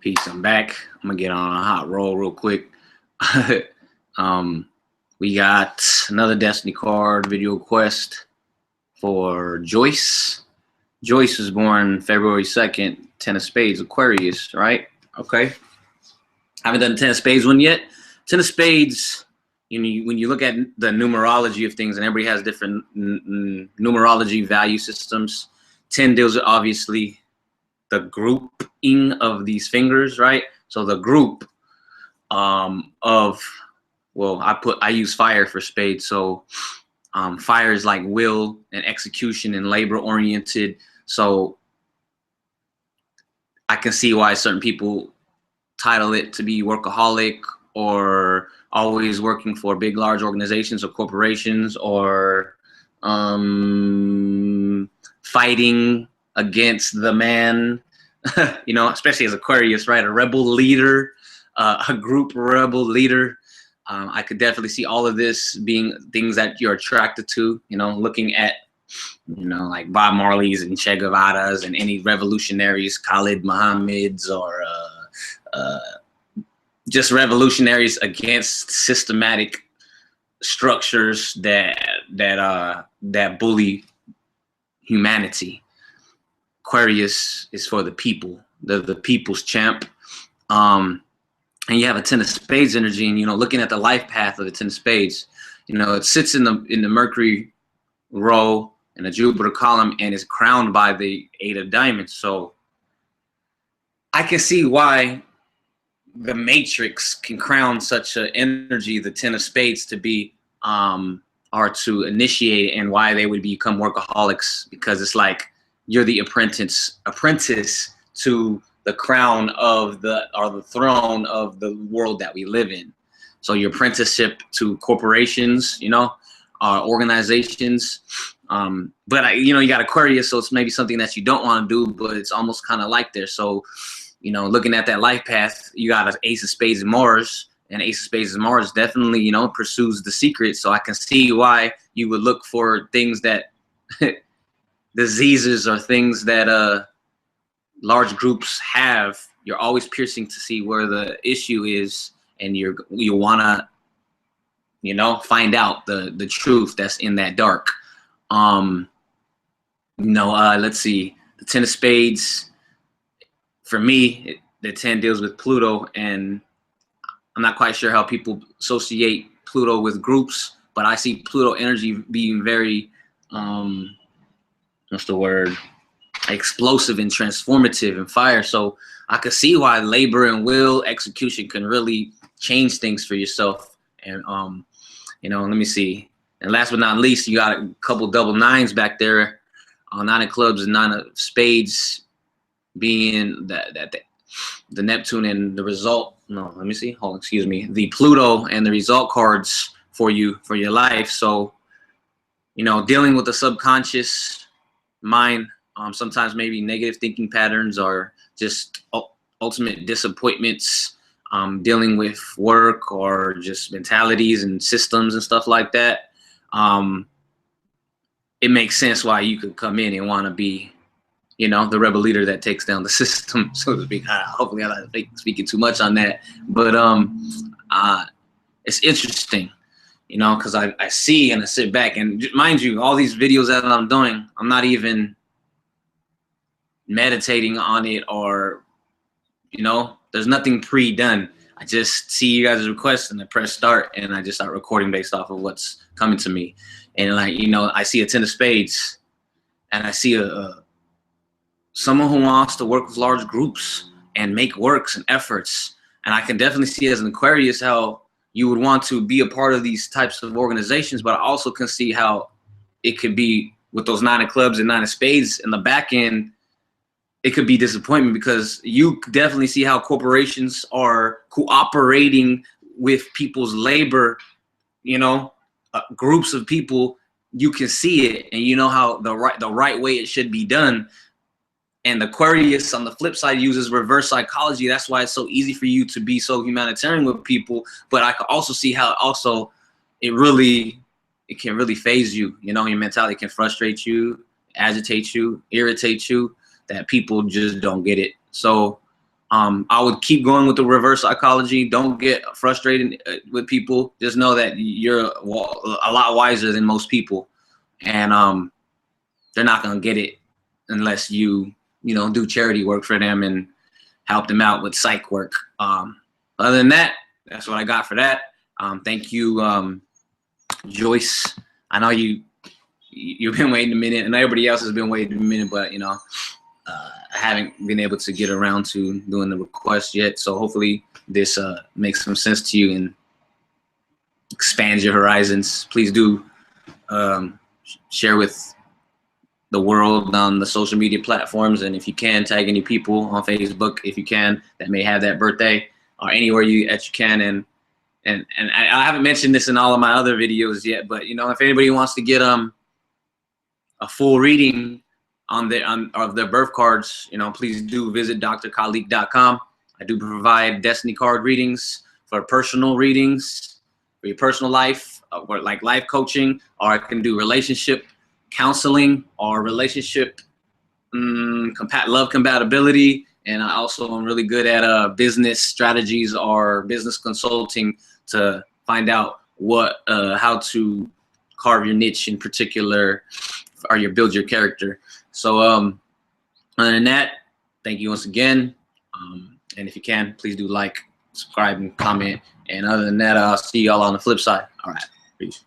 Peace. I'm back. I'm gonna get on a hot roll real quick. We got another Destiny card video quest for Joyce. Joyce was born February 2nd, 10 of Spades, Aquarius, right? Okay. I haven't done the 10 of Spades one yet. 10 of Spades, when you look at the numerology of things, and everybody has different numerology value systems. 10 deals with obviously the grouping of these fingers, right? So the group of, well, I use fire for Spades. So fire is like will and execution and labor oriented. So I can see why certain people title it to be workaholic, or always working for big, large organizations or corporations, or fighting against the man, you know, especially as Aquarius, right? A rebel leader, a group rebel leader. I could definitely see all of this being things that you're attracted to, you know, looking at, you know, like Bob Marley's and Che Guevara's and any revolutionaries, Khalid Muhammad's, or just revolutionaries against systematic structures that bully humanity. Aquarius is for the people, the people's champ. And you have a 10 of Spades energy, and, you know, looking at the life path of the 10 of Spades, you know, it sits in the Mercury row and the Jupiter column, and is crowned by the 8 of Diamonds. So I can see why the Matrix can crown such an energy, the 10 of Spades, to be or to initiate, and why they would become workaholics, because it's like you're the apprentice to the crown of the throne of the world that we live in. So your apprenticeship to corporations, you know, organizations. But you know, you got Aquarius, so it's maybe something that you don't want to do, but it's almost kind of like there. So, you know, looking at that life path, you got an Ace of Spades and Mars, and Ace of Spades and Mars definitely, you know, pursues the secret. So I can see why you would look for things that diseases or things that large groups have. You're always piercing to see where the issue is, and you wanna, you know, find out the truth that's in that dark. Let's see, the 10 of Spades, for me, the 10 deals with Pluto, and I'm not quite sure how people associate Pluto with groups, but I see Pluto energy being very, what's the word? Explosive and transformative and fire. So I could see why labor and will execution can really change things for yourself. And you know, let me see. And last but not least, you got a couple double nines back there. 9 of clubs and 9 of spades being the Neptune and the result. No, let me see. Hold on, excuse me. The Pluto and the result cards for you, for your life. So, you know, dealing with the subconscious mind, sometimes maybe negative thinking patterns, or just ultimate disappointments, dealing with work, or just mentalities and systems and stuff like that. It makes sense why you could come in and want to be, you know, the rebel leader that takes down the system, so to speak. Hopefully I'm not speaking too much on that, but it's interesting, you know, because I see and I sit back, and mind you, all these videos that I'm doing, I'm not even meditating on it, or, you know, there's nothing pre-done. I just see you guys' requests and I press start, and I just start recording based off of what's coming to me. And, like, you know, I see a 10 of Spades, and I see someone who wants to work with large groups and make works and efforts. And I can definitely see as an Aquarius how you would want to be a part of these types of organizations, but I also can see how it could be with those 9 of clubs and 9 of spades in the back end. It could be disappointment, because you definitely see how corporations are cooperating with people's labor, you know, groups of people. You can see it, and you know how the right way it should be done. And Aquarius, on the flip side, uses reverse psychology. That's why it's so easy for you to be so humanitarian with people. But I can also see how it can really phase you. You know, your mentality can frustrate you, agitate you, irritate you, that people just don't get it. So I would keep going with the reverse psychology. Don't get frustrated with people. Just know that you're a lot wiser than most people, and they're not gonna get it unless you do charity work for them and help them out with psych work. Other than that, that's what I got for that. Thank you, Joyce. I know you've been waiting a minute, and everybody else has been waiting a minute, but I haven't been able to get around to doing the request yet. So hopefully this makes some sense to you and expands your horizons. Please do share with the world on the social media platforms, and if you can, tag any people on Facebook if you can that may have that birthday, or anywhere that you can. And I haven't mentioned this in all of my other videos yet, but if anybody wants to get a full reading of their birth cards, please do visit drkhalik.com. I do provide destiny card readings for personal readings for your personal life, or like life coaching, or I can do relationship counseling or relationship love compatibility. And I also am really good at business strategies or business consulting to find out how to carve your niche in particular, or build your character. So other than that, thank you once again. And if you can, please do like, subscribe, and comment. And other than that, I'll see y'all on the flip side. All right, peace.